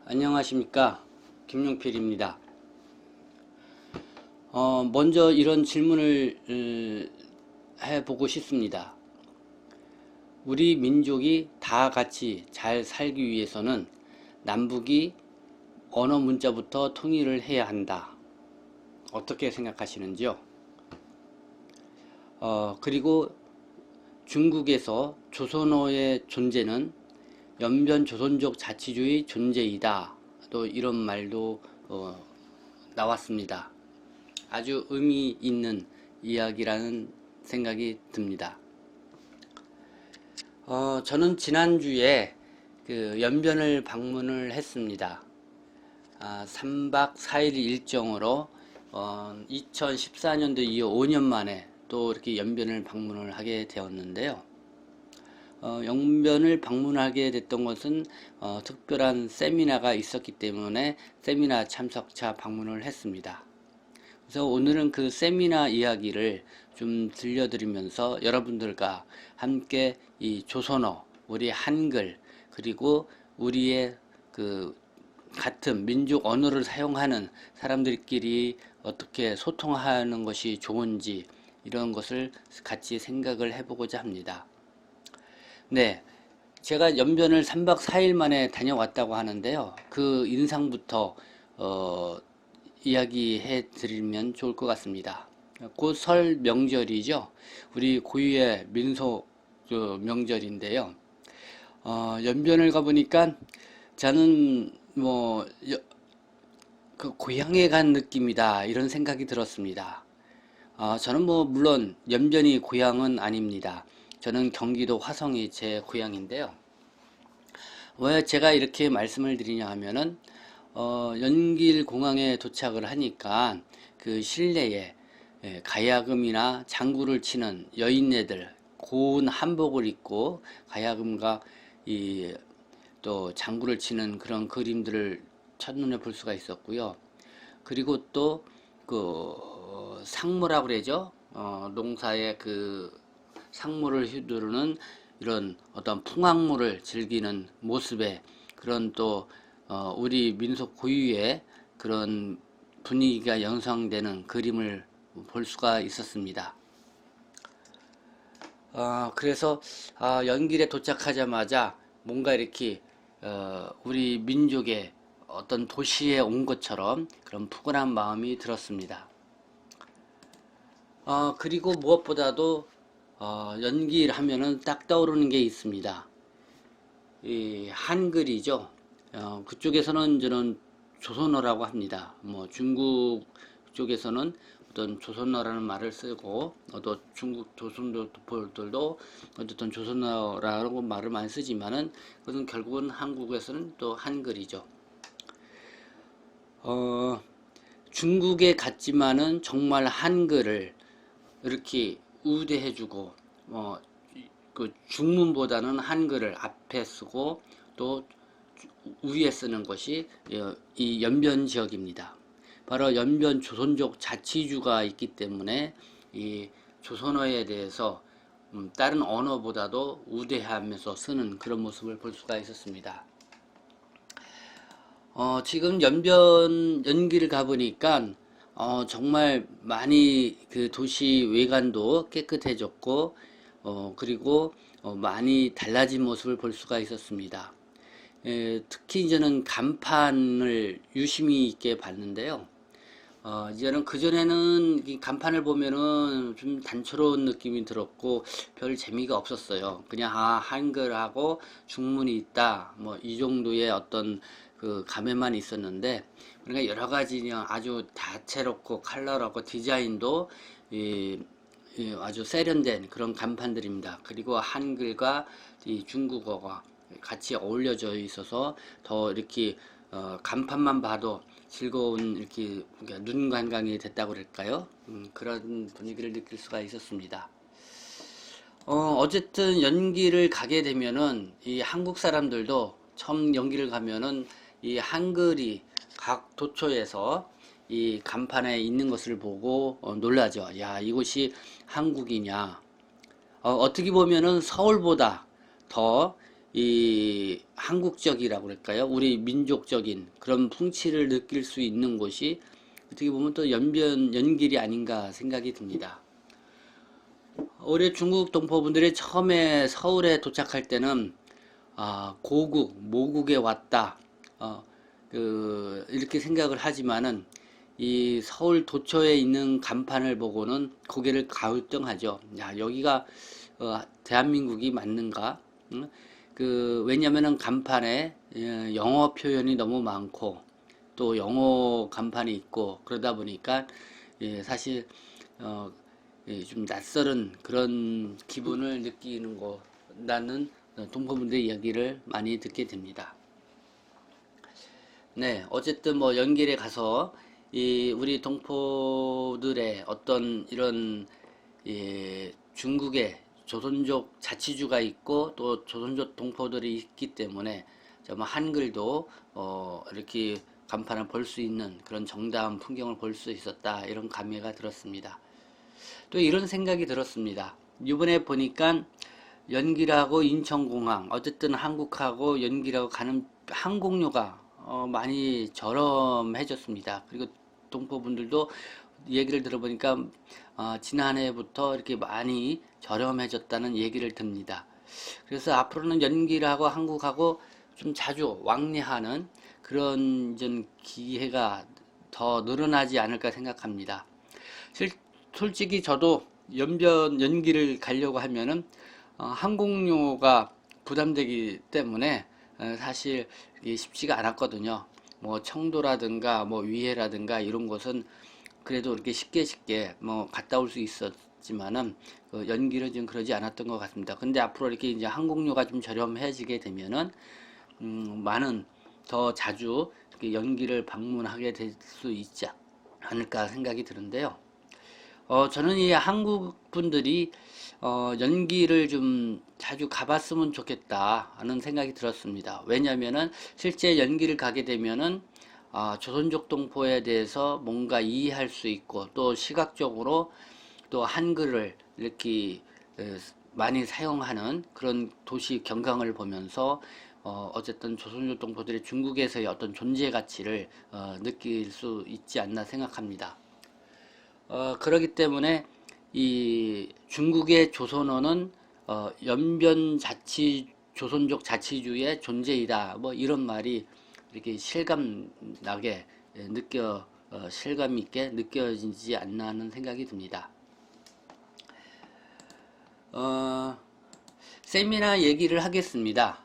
안녕하십니까, 김용필입니다. 먼저 이런 질문을 해보고 싶습니다. 우리 민족이 다 같이 잘 살기 위해서는 남북이 언어 문자부터 통일을 해야 한다. 어떻게 생각하시는지요? 그리고 중국에서 조선어의 존재는 연변 조선족 자치주의 존재이다. 또 이런 말도 나왔습니다. 아주 의미 있는 이야기라는 생각이 듭니다. 저는 지난주에 그 연변을 방문을 했습니다. 3박 4일 일정으로 2014년도 이후 5년 만에 또 이렇게 연변을 방문을 하게 되었는데요. 연변을 방문하게 됐던 것은 특별한 세미나가 있었기 때문에 세미나 참석차 방문을 했습니다. 그래서 오늘은 그 세미나 이야기를 좀 들려드리면서 여러분들과 함께 이 조선어, 우리 한글, 그리고 우리의 그 같은 민족 언어를 사용하는 사람들끼리 어떻게 소통하는 것이 좋은지 이런 것을 같이 생각을 해보고자 합니다. 네, 제가 연변을 3박 4일 만에 다녀왔다고 하는데요. 그 인상부터 이야기해 드리면 좋을 것 같습니다. 곧 설 명절이죠. 우리 고유의 민속 명절인데요. 연변을 가보니까 저는 그 고향에 간 느낌이다 이런 생각이 들었습니다. 저는 물론 연변이 고향은 아닙니다. 저는 경기도 화성이 제 고향인데요. 왜 제가 이렇게 말씀을 드리냐 하면은 연길공항에 도착을 하니까 그 실내에 가야금이나 장구를 치는 여인네들 고운 한복을 입고 가야금과 또 장구를 치는 그런 그림들을 첫눈에 볼 수가 있었고요. 그리고 또 그 상무라고 그러죠. 농사의 그 상무를 휘두르는 이런 어떤 풍악물을 즐기는 모습에 그런 또 우리 민속 고유의 그런 분위기가 형성되는 그림을 볼 수가 있었습니다. 그래서 연길에 도착하자마자 뭔가 이렇게 우리 민족의 어떤 도시에 온 것처럼 그런 푸근한 마음이 들었습니다. 그리고 무엇보다도 연길 하면은 딱 떠오르는 게 있습니다. 이 한글이죠. 그쪽에서는 저는 조선어라고 합니다. 중국 쪽에서는 어떤 조선어라는 말을 쓰고 또 중국 조선족들도 어쨌든 조선어라고 말을 많이 쓰지만은 그것은 결국은 한국에서는 또 한글이죠. 중국에 갔지만은 정말 한글을 이렇게 우대해주고 그 중문보다는 한글을 앞에 쓰고 또 위에 쓰는 것이 이 연변 지역입니다. 바로 연변 조선족 자치주가 있기 때문에 이 조선어에 대해서 다른 언어보다도 우대하면서 쓰는 그런 모습을 볼 수가 있었습니다. 지금 연길을 가보니까 정말 많이 그 도시 외관도 깨끗해졌고 그리고 많이 달라진 모습을 볼 수가 있었습니다. 특히 저는 간판을 유심히 있게 봤는데요. 이제는 그전에는 이 간판을 보면은 좀 단초로운 느낌이 들었고 별 재미가 없었어요. 그냥 한글하고 중문이 있다 이 정도의 어떤 그 감에만 있었는데, 그러니까 여러 가지 그냥 아주 다채롭고 컬러롭고 디자인도 아주 세련된 그런 간판들입니다. 그리고 한글과 이 중국어가 같이 어울려져 있어서 더 이렇게 간판만 봐도 즐거운 이렇게 눈 관광이 됐다고 그럴까요? 그런 분위기를 느낄 수가 있었습니다. 어쨌든 연길을 가게 되면은 이 한국 사람들도 처음 연길을 가면은 이 한글이 각 도처에서 이 간판에 있는 것을 보고 놀라죠. 야, 이곳이 한국이냐? 어떻게 보면은 서울보다 더 이 한국적이라고 그럴까요? 우리 민족적인 그런 풍치를 느낄 수 있는 곳이 어떻게 보면 또 연길이 아닌가 생각이 듭니다. 올해 중국 동포분들이 처음에 서울에 도착할 때는 고국, 모국에 왔다. 이렇게 생각을 하지만은 이 서울 도처에 있는 간판을 보고는 고개를 갸우뚱하죠. 야, 여기가 대한민국이 맞는가? 응? 왜냐면은 간판에 영어 표현이 너무 많고 또 영어 간판이 있고 그러다 보니까 사실 좀 낯설은 그런 기분을 느끼는 거 나는 동포분들의 이야기를 많이 듣게 됩니다. 네, 어쨌든 뭐 연길에 가서 이 우리 동포들의 어떤 이런 중국의 조선족 자치주가 있고 또 조선족 동포들이 있기 때문에 정말 한글도 이렇게 간판을 볼 수 있는 그런 정다운 풍경을 볼 수 있었다 이런 감회가 들었습니다. 또 이런 생각이 들었습니다. 이번에 보니까 연길하고 인천공항 어쨌든 한국하고 연길하고 가는 항공료가 많이 저렴해졌습니다. 그리고 동포분들도 얘기를 들어보니까 지난해부터 이렇게 많이 저렴해졌다는 얘기를 듭니다. 그래서 앞으로는 연길하고 한국하고 좀 자주 왕래하는 그런 이제 기회가 더 늘어나지 않을까 생각합니다. 솔직히 저도 연길을 가려고 하면은 항공료가 부담되기 때문에 사실 이게 쉽지가 않았거든요. 뭐 청도라든가 뭐 위해라든가 이런 곳은 그래도 이렇게 쉽게 뭐 갔다 올 수 있었지만은 연길은 좀 그러지 않았던 것 같습니다. 근데 앞으로 이렇게 이제 항공료가 좀 저렴해지게 되면은 많은 더 자주 이렇게 연길을 방문하게 될 수 있지 않을까 생각이 드는데요. 저는 이 한국 분들이 연기를 좀 자주 가봤으면 좋겠다 하는 생각이 들었습니다. 왜냐면은 실제 연기를 가게 되면은 조선족 동포에 대해서 뭔가 이해할 수 있고 또 시각적으로 또 한글을 이렇게 많이 사용하는 그런 도시 경강을 보면서 어쨌든 조선족 동포들이 중국에서의 어떤 존재 가치를 느낄 수 있지 않나 생각합니다. 그렇기 때문에 이 중국의 조선어는 연변 자치 조선족 자치주의 존재이다. 뭐 이런 말이 이렇게 실감 나게 실감 있게 느껴지지 않나 하는 생각이 듭니다. 세미나 얘기를 하겠습니다.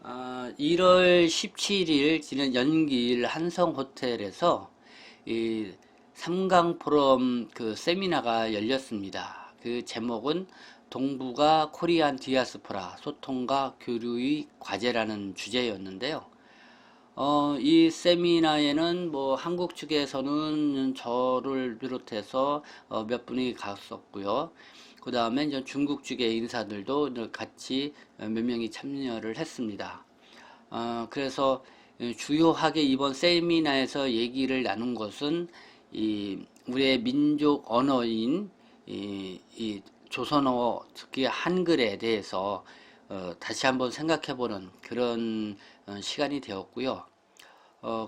1월 17일 지난 연길 한성 호텔에서 이 삼강 포럼 그 세미나가 열렸습니다. 그 제목은 동북아 코리안 디아스포라 소통과 교류의 과제라는 주제였는데요. 이 세미나에는 뭐 한국 측에서는 저를 비롯해서 몇 분이 갔었고요. 그 다음에 이제 중국 측의 인사들도 같이 몇 명이 참여를 했습니다. 그래서 주요하게 이번 세미나에서 얘기를 나눈 것은 우리의 민족 언어인 이 조선어 특히 한글에 대해서 다시 한번 생각해보는 그런 시간이 되었고요.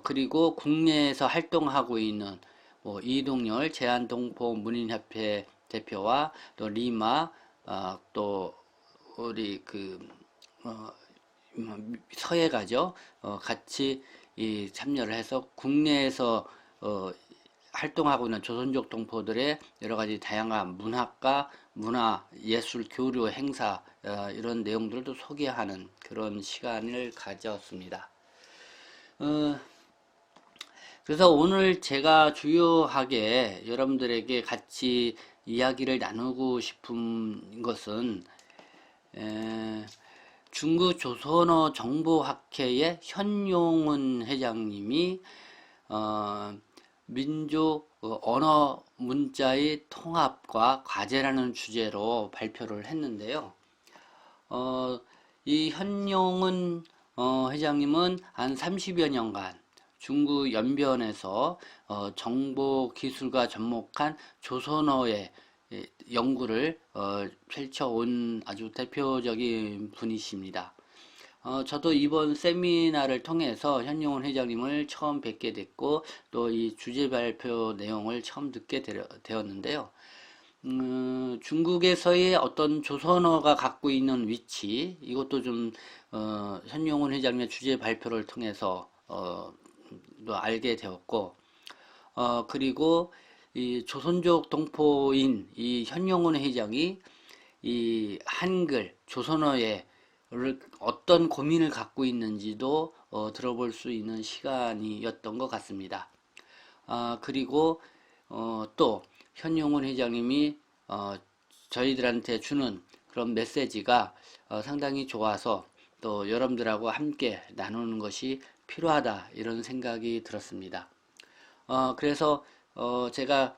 그리고 국내에서 활동하고 있는 뭐 이동열 제한동포 문인협회 대표와 또 리마 또 우리 서예가죠. 같이 참여를 해서 국내에서 활동하고 있는 조선족 동포들의 여러 가지 다양한 문학과 문화, 예술, 교류, 행사 이런 내용들도 소개하는 그런 시간을 가졌습니다. 그래서 오늘 제가 주요하게 여러분들에게 같이 이야기를 나누고 싶은 것은 중국 조선어 정보학회의 현용은 회장님이 민족 언어 문자의 통합과 과제라는 주제로 발표를 했는데요. 이 현용은 회장님은 한 30여 년간 중국 연변에서 정보 기술과 접목한 조선어의 연구를 펼쳐온 아주 대표적인 분이십니다. 저도 이번 세미나를 통해서 현용훈 회장님을 처음 뵙게 됐고, 또 이 주제 발표 내용을 처음 듣게 되었는데요. 중국에서의 어떤 조선어가 갖고 있는 위치, 이것도 좀, 현용훈 회장님의 주제 발표를 통해서, 또 알게 되었고, 그리고 이 조선족 동포인 이 현용훈 회장이 이 한글, 조선어에 어떤 고민을 갖고 있는지도 들어볼 수 있는 시간이었던 것 같습니다. 그리고 또 현용훈 회장님이 저희들한테 주는 그런 메시지가 상당히 좋아서 또 여러분들하고 함께 나누는 것이 필요하다 이런 생각이 들었습니다. 그래서 제가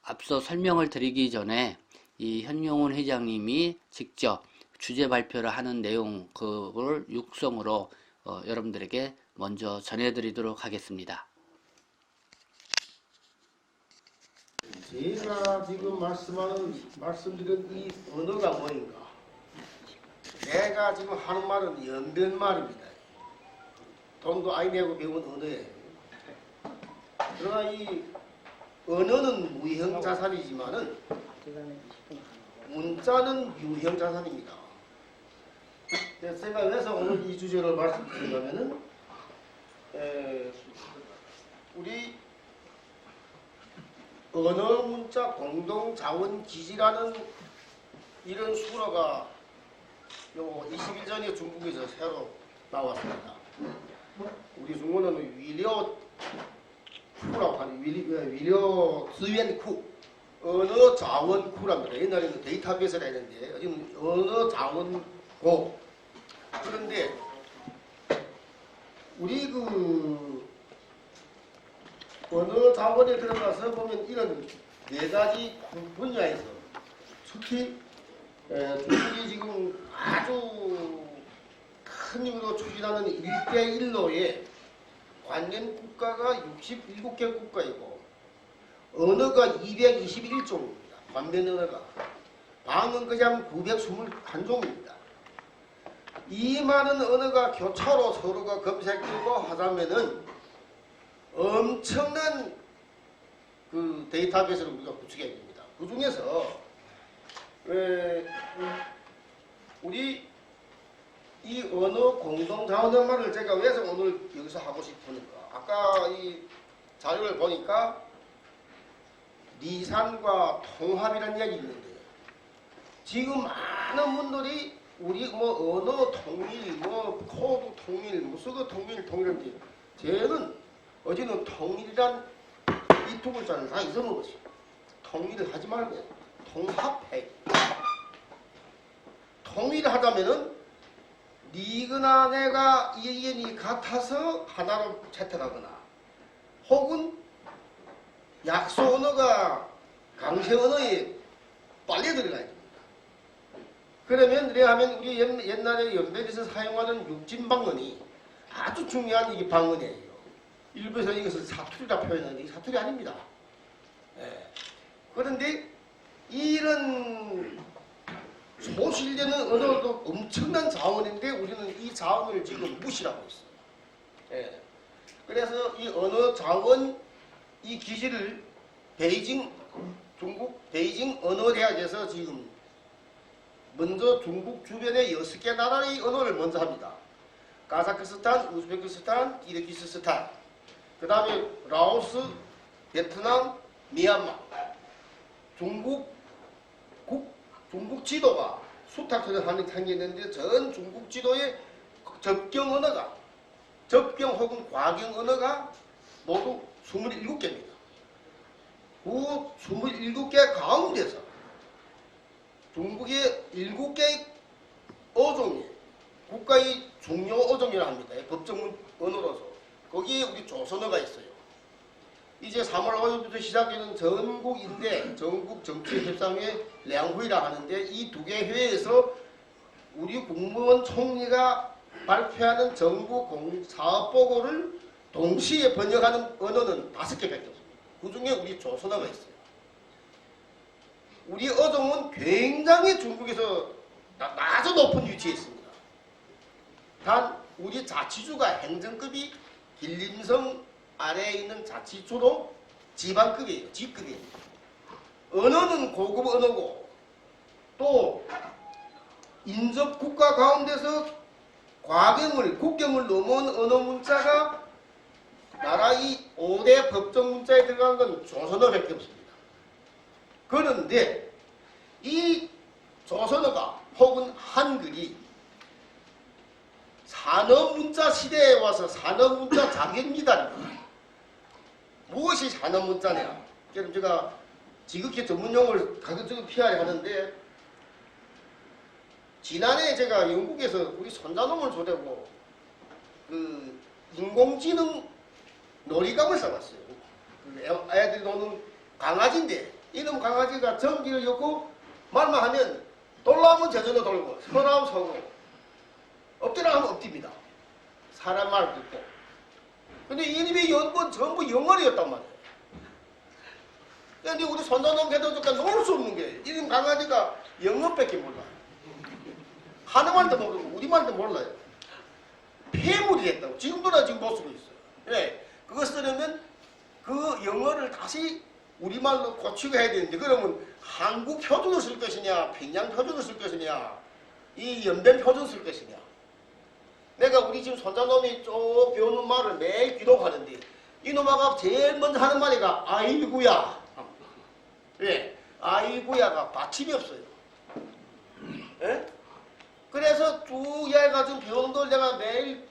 앞서 설명을 드리기 전에 이 현용훈 회장님이 직접 주제 발표를 하는 내용 그걸 육성으로 여러분들에게 먼저 전해드리도록 하겠습니다. 제가 지금 말씀드린 이 언어가 뭐인가? 내가 지금 하는 말은 연변말입니다. 돈도 아이 내고 배운 언어예요. 그러나 이 언어는 무형자산이지만은 문자는 유형자산입니다. 제가 왜서 오늘 이 주제를 말씀드리냐면은 우리 언어 문자 공동 자원 기지라는 이런 수로가 요 20일 전에 중국에서 새로 나왔습니다. 우리 중국어는 위려 쿠라고 하는 위려资源库 언어 자원 쿠랍니다. 옛날에는 데이터베이스라 했는데 요즘 언어 자원고. 그런데 우리 그 언어 자원에 들어가서 보면 이런 네 가지 분야에서 특히 중국이 지금 아주 큰 힘으로 추진하는 1대1로의 관련 국가가 67개 국가이고 언어가 221종입니다. 관변 언어가. 방은 그냥 921종입니다. 이 많은 언어가 교차로 서로가 검색되고 하자면은 엄청난 그 데이터베이스를 우리가 구축해야 됩니다. 그 중에서 우리 이 언어 공동 자원연말을 제가 왜서 오늘 여기서 하고 싶으니까 아까 이 자료를 보니까 리산과 통합이라는 이야기 있는데 지금 많은 분들이 우리 뭐 언어 통일, 뭐 코드 통일, 무슨 통일인데 쟤는 어제는 통일이란 이 두 글자는 다 잊어먹었어요. 통일을 하지 말고 통합해. 통일하자면은 니거나 내가 이 의견이 같아서 하나로 채택하거나 혹은 약소 언어가 강세 언어에 빨리 들어가야 됩니다. 그러면 그래하면 우리 옛날에 연변에서 사용하는 육진방언이 아주 중요한 이게 방언이에요. 일부에서 이것을 사투리라 표현하는데 이 사투리 아닙니다. 예. 그런데 이런 소실되는 언어도 엄청난 자원인데 우리는 이 자원을 지금 무시하고 있어요. 예. 그래서 이 언어 자원 이 기지를 중국 베이징 언어대학에서 지금 먼저 중국 주변의 6개 나라의 언어를 먼저 합니다. 카자흐스탄, 우즈베키스탄, 키르기스스탄, 그 다음에 라오스, 베트남, 미얀마. 중국 지도가 수탁을 하는 생겼는데 전 중국 지도의 접경 언어가 접경 혹은 과경 언어가 모두 27개입니다. 그 27개 가운데서 중국의 7개의 어종이 국가의 중요 어종이라 합니다. 법정 언어로서. 거기에 우리 조선어가 있어요. 이제 3월 5일부터 시작되는 전국 정치협상회 량회의라 하는데 이 두 개 회에서 우리 국무원 총리가 발표하는 정부 사업보고를 동시에 번역하는 언어는 5개밖에 없습니다. 그 중에 우리 조선어가 있어요. 우리 어종은 굉장히 중국에서 아주 높은 위치에 있습니다. 단 우리 자치주가 행정급이 신림성 아래에 있는 자치주도 지방급이에요. 지급이에요. 언어는 고급 언어고 또 인접 국가 가운데서 국경을 넘은 언어 문자가 나라의 5대 법정 문자에 들어간 건 조선어밖에 없습니다. 그런데 이 조선어가 혹은 한글이 산업문자 시대에 와서 산업문자 자격미달입니다. 무엇이 산업문자냐? 그럼 제가 지극히 전문용어를 가급적 피하려 하는데 지난해 제가 영국에서 우리 손자놈을 초대고 그 인공지능 놀이감을 써봤어요. 그 애들이 노는 강아지인데 이놈 강아지가 전기를 엮고 말만 하면 돌아오면 저절로 돌고 서라면 서고 엎드려 하면 엎딥니다. 사람 말 듣고. 근데 이놈의 연구는 전부 영어였단 말이에요. 근데 우리 손자놈 걔들도 놀 수 없는 게 이놈 강아지가 영어밖에 몰라. 한어말도 모르고 우리말도 몰라요. 폐물이 됐다고. 지금도 나 지금 못 쓰고 있어요. 네. 그거 쓰려면 그 영어를 다시 우리말로 고치고 해야 되는데 그러면 한국 표준을 쓸 것이냐 평양 표준을 쓸 것이냐 이 연변 표준 쓸 것이냐. 내가 우리 지금 손자놈이 쭉 배우는 말을 매일 기록하는데 이놈아가 제일 먼저 하는 말이가 아이구야. 예, 아이구야가 받침이 없어요. 예? 그래서 쭉 얘가 배우는 걸 내가 매일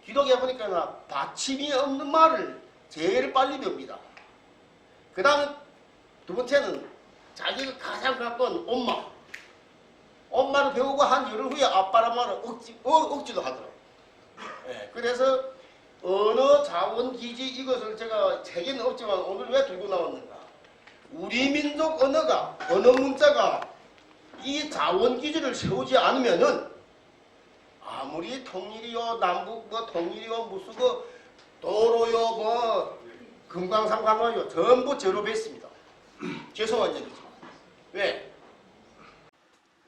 기록해 보니까 받침이 없는 말을 제일 빨리 배웁니다. 그 다음 두 번째는 자기가 가장 가까운 엄마. 엄마를 배우고 한 열흘 후에 아빠란 말을 억지도 하더라고요. 예, 그래서 언어 자원기지 이것을 제가 책에는 없지만 오늘 왜 들고 나왔는가. 우리 민족 언어가 언어 문자가 이 자원기지를 세우지 않으면은 아무리 통일이요 남북 뭐 통일이요 무슨 그 도로요 뭐 금강산 관광요 전부 제로베이스입니다. 죄송한 얘기죠. 왜?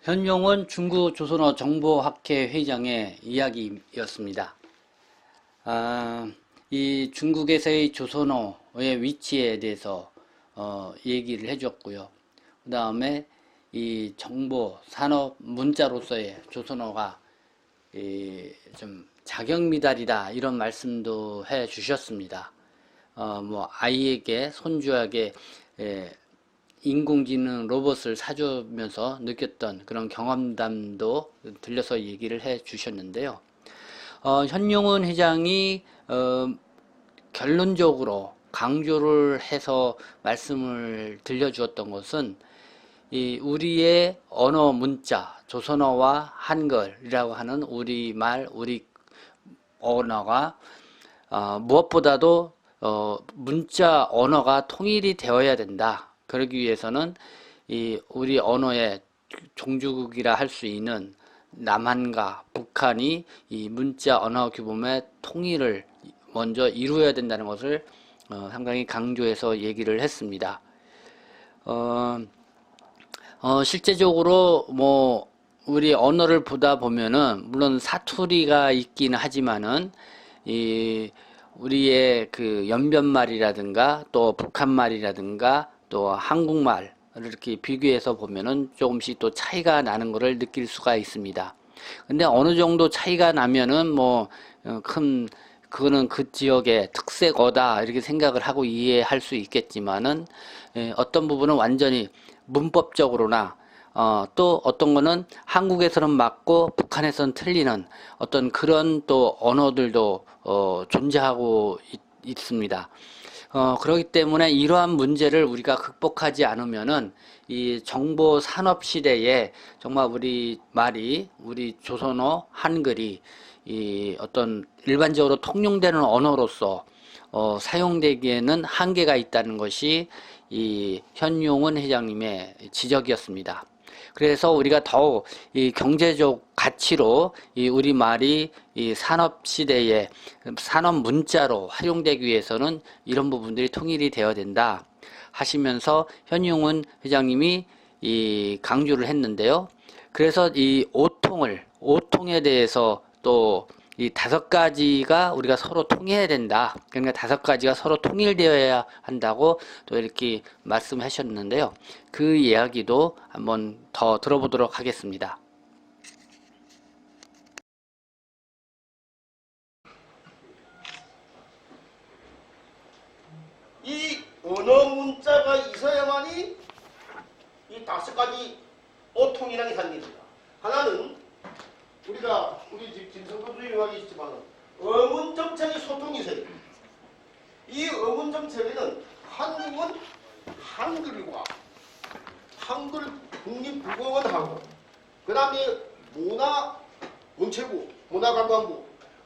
현용은 중구 조선어 정보학회 회장의 이야기였습니다. 이 중국에서의 조선어의 위치에 대해서 얘기를 해줬고요. 그 다음에 이 정보 산업 문자로서의 조선어가 좀 자격미달이다 이런 말씀도 해 주셨습니다. 뭐 아이에게 손주에게 인공지능 로봇을 사주면서 느꼈던 그런 경험담도 들려서 얘기를 해 주셨는데요. 현용은 회장이 결론적으로 강조를 해서 말씀을 들려주었던 것은 이 우리의 언어 문자, 조선어와 한글이라고 하는 우리말, 우리 언어가 무엇보다도 문자 언어가 통일이 되어야 된다. 그러기 위해서는 이 우리 언어의 종주국이라 할 수 있는 남한과 북한이 이 문자 언어 규범의 통일을 먼저 이루어야 된다는 것을 상당히 강조해서 얘기를 했습니다. 실제적으로 뭐 우리 언어를 보다 보면은 물론 사투리가 있긴 하지만은 이 우리의 그 연변말이라든가 또 북한말이라든가 또 한국말을 이렇게 비교해서 보면은 조금씩 또 차이가 나는 것을 느낄 수가 있습니다. 근데 어느 정도 차이가 나면은 뭐 그거는 그 지역의 특색어다 이렇게 생각을 하고 이해할 수 있겠지만은 어떤 부분은 완전히 문법적으로나 또 어떤 거는 한국에서는 맞고 북한에서는 틀리는 어떤 그런 또 언어들도 존재하고 있습니다. 그렇기 때문에 이러한 문제를 우리가 극복하지 않으면은 이 정보 산업 시대에 정말 우리 말이 우리 조선어 한글이 이 어떤 일반적으로 통용되는 언어로서 사용되기에는 한계가 있다는 것이 이 현용은 회장님의 지적이었습니다. 그래서 우리가 더욱 이 경제적 가치로 이 우리 말이 이 산업 시대에 산업 문자로 활용되기 위해서는 이런 부분들이 통일이 되어야 된다 하시면서 현용은 회장님이 이 강조를 했는데요. 그래서 이 오통에 대해서 또 이 5가지가 우리가 서로 통해야 된다. 그러니까 5가지가 서로 통일되어야 한다고 또 이렇게 말씀하셨는데요. 그 이야기도 한번 더 들어보도록 하겠습니다. 이 언어 문자가 있어야만이 이 5가지 어통이라는 게 생깁니다. 하나는 우리 김성근 주임하기 있지만 어문 정책의 소통이 있어요. 이 어문 정책에는 한국은 한글과 한글 국립국어원하고 그 다음에 문체부, 문화관광부,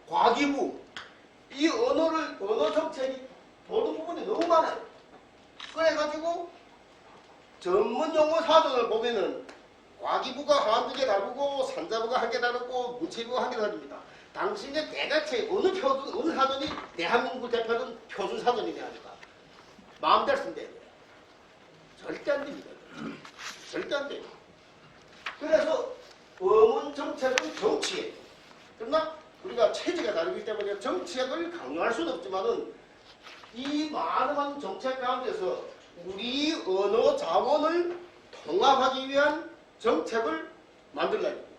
과기부 이 언어 정책이 보는 부분이 너무 많아요. 그래가지고 전문 용어 사전을 보면은 과기부가 한 개 다르고 산자부가 한 개 다르고 문체부가 한 개 다릅니다. 당신의 대자체 어느 사전이 대한민국 대표는 표준 사전이냐 하니까 마음대로 쓴대. 절대 안 됩니다. 절대 안 돼요. 그래서 어문 정책은 정치예요. 그러나 우리가 체제가 다르기 때문에 정책을 강요할 수는 없지만은 이 많은 정책 가운데서 우리 언어 자원을 통합하기 위한 정책을 만들어야 됩니다.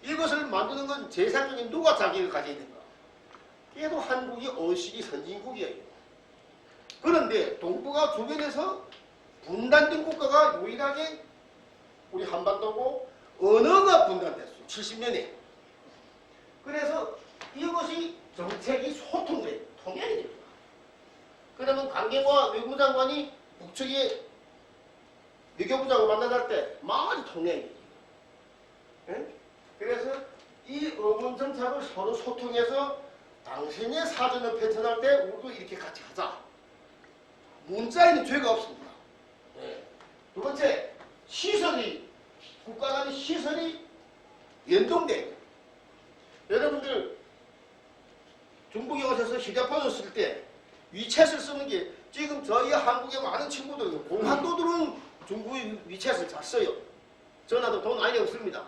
이것을 만드는 건 제사적인 누가 자격을 가져야 된가? 그래도 한국이 어시기 선진국이에요. 그런데 동북아 주변에서 분단된 국가가 유일하게 우리 한반도고 언어가 분단됐어요. 70년에. 그래서 이것이 정책이 소통돼요. 통일이 됩니다. 그러면 강경화 외교부 장관이 북측의 외교부장을 만나갈 때 많이 통해야 돼요. 예? 그래서 이 어문 정책을 서로 소통해서 당신의 사전을 펼쳐날 때 우리도 이렇게 같이 하자. 문자에는 죄가 없습니다. 예. 두 번째, 국가 간의 시설이 연동돼요. 여러분들 중국에 오셔서 휴대폰을 쓸 때 위챗을 쓰는 게 지금 저희 한국의 많은 친구들은 공학도들은 중국의 위챗을 잘 써요. 전화도 돈 많이 없습니다.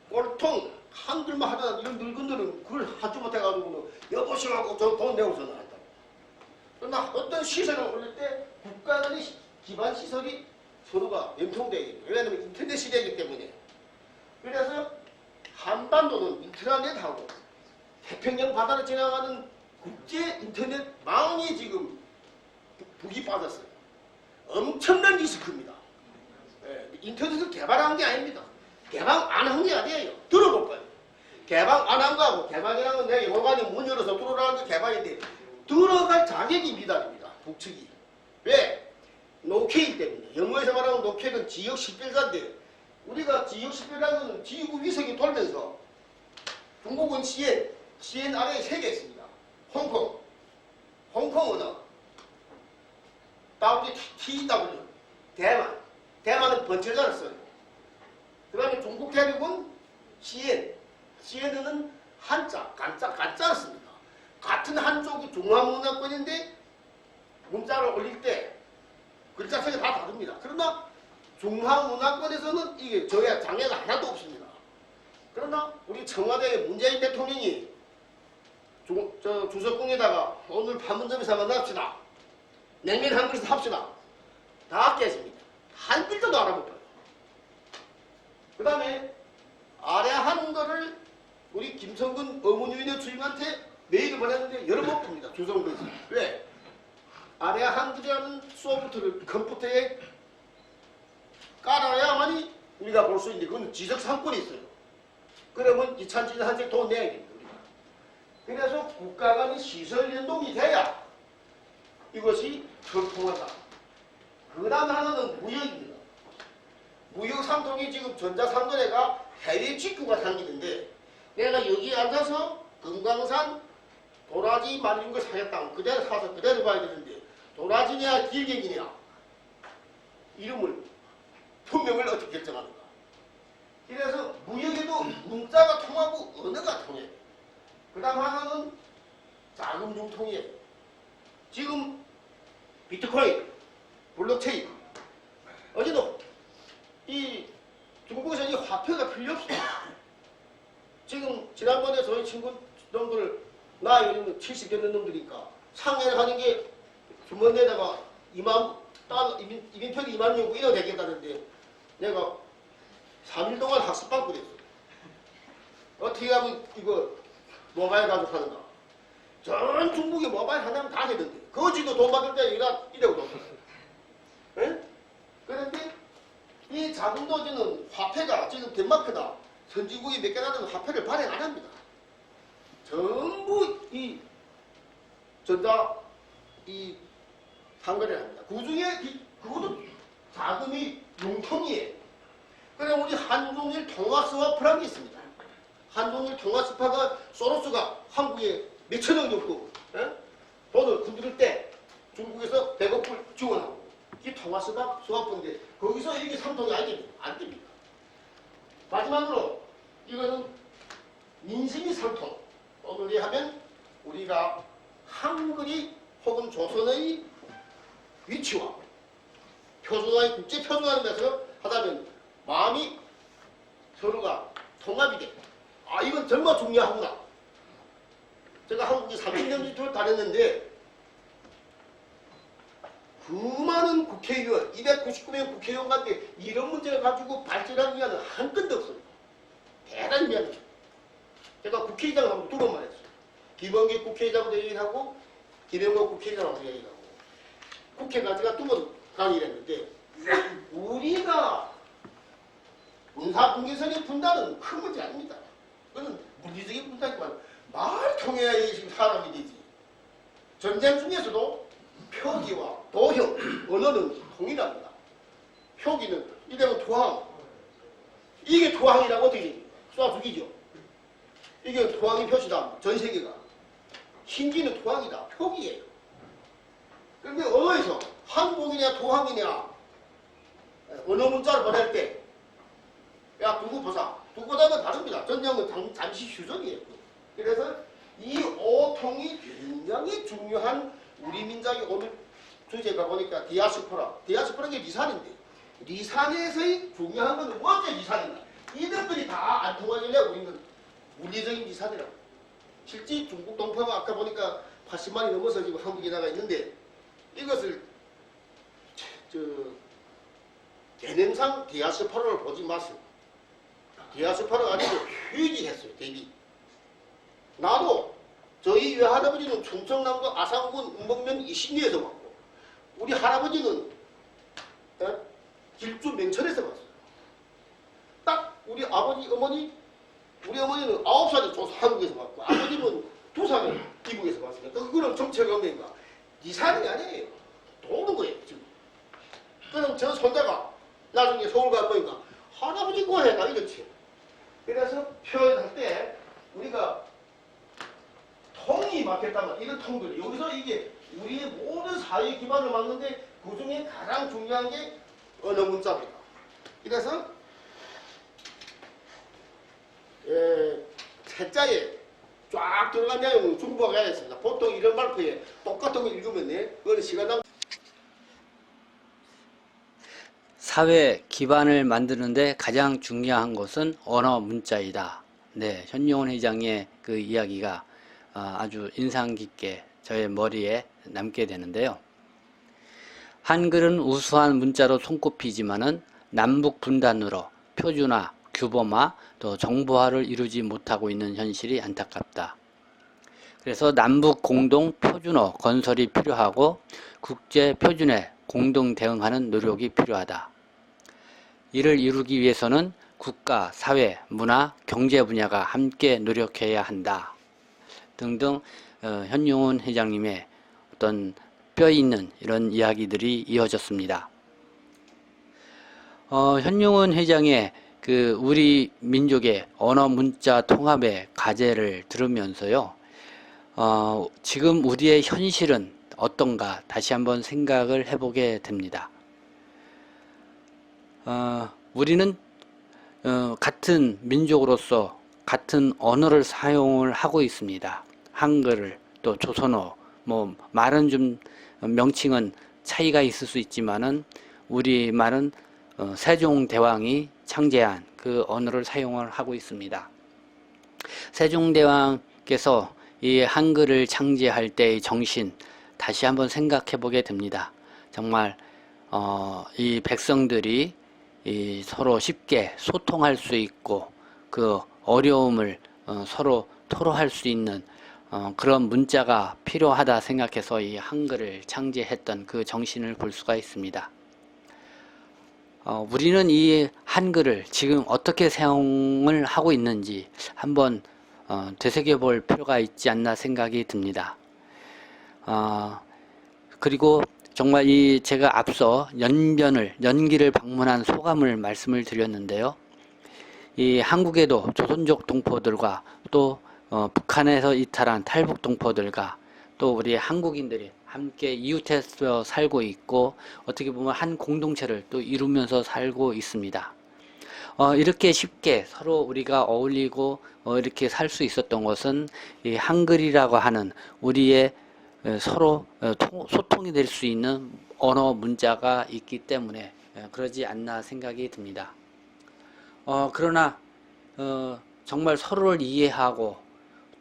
꼴통 한글만 하다 이런 늙은들은 그걸 하지 못해가지고 여보시라고 저 돈 내고 전화한다고. 그러나 어떤 시설을 올릴 때 국가 간의 기반 시설이 서로가 연통되어 있어요. 왜냐하면 인터넷 시대이기 때문에. 그래서 한반도는 인터넷하고 태평양 바다를 지나가는 국제 인터넷망이 지금 북이 빠졌어요. 엄청난 리스크입니다. 네, 인터넷을 개발한 게 아닙니다. 개방 안 한 게 아니에요. 들어볼 거예요. 개방 안 한 거하고 개방이라는 건 내가 영화관이 문 열어서 들어오라는 게 개방인데 들어갈 자격이 미달입니다. 북측이. 왜? 노케이 때문에. 영어에서 말하는 노케이는 지역 식별자인데 우리가 지역 식별이라는 것은 지구 위성이 돌면서 중국은 CN 아래에 3개 있습니다. 홍콩 언어, TW, 대만은 번체자를 써요. 그 다음에 중국 대륙은 CN은 한자, 간자를 씁니다. 같은 한쪽이 중화문화권인데 문자를 올릴 때 글자색이 다 다릅니다. 그러나 중화문화권에서는 이게 장애가 하나도 없습니다. 그러나 우리 청와대 문재인 대통령이 주석궁에다가 오늘 판문점에서 만납시다. 냉면 한 그릇 합시다. 다 깼습니다. 한 글자도 알아못 봐요. 그 다음에 아래 한글을 우리 김성근 어문위원회 주임한테 메일을 보냈는데 여러 번 봅니다. 주성근에서. 왜? 아래 한글이라는 소프트를 컴퓨터에 깔아야만이 우리가 볼 수 있는데 그건 지적 상권이 있어요. 그러면 이찬진한테 돈 내야 됩니다. 그래서 국가 간의 시설 연동이 돼야 이것이 전통하다. 그 다음 하나는 무역입니다. 무역 상통이 지금 전자상거래가 해외 직구가 생기는데 내가 여기 앉아서 금강산 도라지 말린 걸 사겠다. 그대로 사서 그대로 봐야 되는데 도라지냐 길갱이냐 이름을 분명을 어떻게 결정하는가. 그래서 무역에도 문자가 통하고 언어가 통해요. 그 다음 하나는 자금 융통이에요. 지금 비트코인, 블록체인 어제도 이 중국에서 이 화폐가 필요 없습니다. 지금 지난번에 저희 친구 놈들 나이 70여 년 놈들이니까 상해를 하는 게 주머니에다가 2만 달러, 이민표기 2만 명 이러 되겠다는데 내가 3일 동안 학습받고 그랬어. 어떻게 하면 이거 모바일 가족하는가? 전 중국이 모바일 하나면 다 되던데. 거지도 돈 받을 때 이래고 돈 받아요. 예? 그런데 이 자동도지는 화폐가 지금 덴마크다. 선진국이 몇 개 나는 화폐를 발행 안 합니다. 전부 이 전자 이 상거래를 합니다. 그 중에 그것도 자금이 용통이에요. 그래 우리 한중일 통화스와프라는 게 있습니다. 한중일 통화스파가 소로스가 한국에 몇천억 정도 돈을 건드릴 때 중국에서 100억 불 지원하고 이 통화스와프인데 거기서 이게 삼통이 안 됩니다. 마지막으로 이거는 민심이 삼통. 어떻게 하면 우리가 한글이 혹은 조선의 위치와 표준화의 국제 표준화를 위해서 하다면 마음이 서로가 통합이 돼. 아 이건 정말 중요하구나. 제가 한국에 30년 정도 다녔는데 그 많은 국회의원 299명 국회의원 가운데 이런 문제를 가지고 발전하기 위한 한 건도 없습니다. 대단히 미안해요. 제가 국회의장을 한번 2번만 했어요. 김원기 국회의장도 얘기하고 김영호 국회의장하고 얘기하고 국회가 제가 2번 강의를 했는데 우리가 군사분계선의 분단은 큰 문제 아닙니다. 그건 물리적인 분단이지만 말 통해야 지금 사람이 되지. 전쟁 중에서도 표기와 도형, 언어는 통일합니다. 표기는 이대로 토항. 이게 토항이라고 어떻게 됩니까? 쏴 죽이죠. 이게 토항의 표시다. 전 세계가. 힌디는 토항이다. 표기예요. 그런데 언어에서 한국이냐 토항이냐 언어 문자를 보낼 때 야 두고 보자. 두고 보자는 다릅니다. 전쟁은 잠시 휴전이에요. 그래서 이 오통이 굉장히 중요한 우리 민족의 오늘 주제가 보니까 디아스포라. 디아스포라는 게 리산인데 리산에서의 중요한 건 언제 리산인가? 이들끼리 다 안 통하길래 우리는 물리적인 리산이라고. 실제 중국 동포가 아까 보니까 80만이 넘어서 지금 한국에 나가 있는데 이것을 개념상 디아스포라를 보지 마세요. 디아스포라가 아니고 휴지했어요. 대비. 나도 저희 외할아버지는 충청남도 아산군 운봉면 이신리에서 왔고 우리 할아버지는 길주 맹천에서 왔어요. 딱 우리 아버지 어머니 우리 어머니는 9살에 조선 한국에서 왔고 아버지는 2살에 미국에서 왔으니까 그거는 정체가 없는가. 이산이 아니에요. 도는 거예요 지금. 그럼 저 손자가 나중에 서울 가면 뭐니까 할아버지 고해나 이렇지. 그래서 표현할 때 우리가 통이 막혔다면 이런 통들 여기서 이게 우리의 모든 사회 기반을 막는데 그 중에 가장 중요한 게 언어 문자입니다. 그래서 책자에 쫙 들어간 내용은 중국어가 가야 했습니다. 보통 이런 발표에 똑같은 거 읽으면 그건 시간 낭비. 사회 기반을 만드는데 가장 중요한 것은 언어 문자이다. 네, 현용원 회장의 그 이야기가 아주 인상 깊게 저의 머리에 남게 되는데요. 한글은 우수한 문자로 손꼽히지만은 남북 분단으로 표준화, 규범화, 또 정보화를 이루지 못하고 있는 현실이 안타깝다. 그래서 남북 공동 표준어 건설이 필요하고 국제 표준에 공동 대응하는 노력이 필요하다. 이를 이루기 위해서는 국가, 사회, 문화, 경제 분야가 함께 노력해야 한다. 등등 현용훈 회장님의 어떤 뼈 있는 이런 이야기들이 이어졌습니다. 현용훈 회장의 그 우리 민족의 언어 문자 통합의 과제를 들으면서요. 지금 우리의 현실은 어떤가 다시 한번 생각을 해보게 됩니다. 우리는 같은 민족으로서 같은 언어를 사용을 하고 있습니다. 한글을 또 조선어 뭐 말은 좀 명칭은 차이가 있을 수 있지만은 우리 말은 세종대왕이 창제한 그 언어를 사용을 하고 있습니다. 세종대왕께서 이 한글을 창제할 때의 정신 다시 한번 생각해 보게 됩니다. 정말 이 백성들이 이 서로 쉽게 소통할 수 있고 그 어려움을 서로 토로할 수 있는 그런 문자가 필요하다 생각해서 이 한글을 창제했던 그 정신을 볼 수가 있습니다. 우리는 이 한글을 지금 어떻게 사용을 하고 있는지 한번 되새겨 볼 필요가 있지 않나 생각이 듭니다. 그리고 정말 이 제가 앞서 연기를 방문한 소감을 말씀을 드렸는데요. 이 한국에도 조선족 동포들과 또 북한에서 이탈한 탈북 동포들과 또 우리 한국인들이 함께 이웃해서 살고 있고 어떻게 보면 한 공동체를 또 이루면서 살고 있습니다. 이렇게 쉽게 서로 우리가 어울리고 이렇게 살 수 있었던 것은 이 한글이라고 하는 우리의 서로 소통이 될 수 있는 언어 문자가 있기 때문에 그러지 않나 생각이 듭니다. 그러나 정말 서로를 이해하고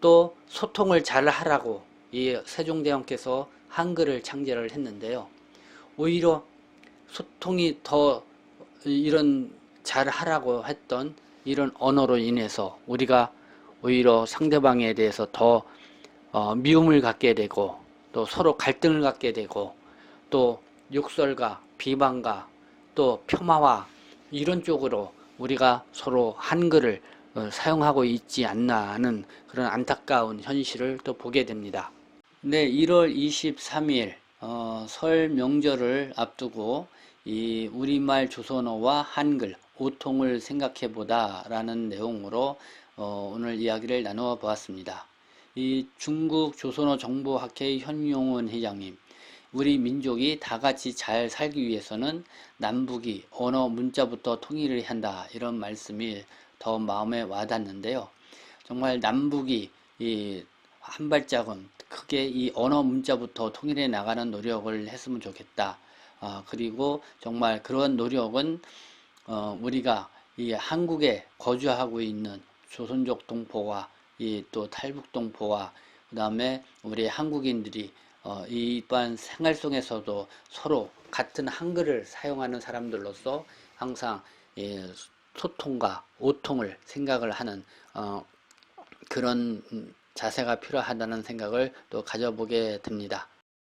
또 소통을 잘 하라고 이 세종대왕께서 한글을 창제를 했는데요. 오히려 소통이 더 이런 잘 하라고 했던 이런 언어로 인해서 우리가 오히려 상대방에 대해서 더 미움을 갖게 되고 또 서로 갈등을 갖게 되고 또 욕설과 비방과 또 폄하와 이런 쪽으로 우리가 서로 한글을 사용하고 있지 않나 하는 그런 안타까운 현실을 또 보게 됩니다. 네, 1월 23일 설 명절을 앞두고 이 우리말 조선어와 한글 오통을 생각해 보다 라는 내용으로 오늘 이야기를 나누어 보았습니다. 이 중국 조선어 정보학회 현용원 회장님, 우리 민족이 다 같이 잘 살기 위해서는 남북이 언어 문자부터 통일을 한다 이런 말씀이 더 마음에 와닿는데요. 정말 남북이 이 한 발짝은 크게 이 언어 문자부터 통일해 나가는 노력을 했으면 좋겠다. 그리고 정말 그런 노력은 우리가 이 한국에 거주하고 있는 조선족 동포와 이 또 탈북 동포와 그 다음에 우리 한국인들이 이번 생활 속에서도 서로 같은 한글을 사용하는 사람들로서 항상 소통과 오통을 생각을 하는 그런 자세가 필요하다는 생각을 또 가져보게 됩니다.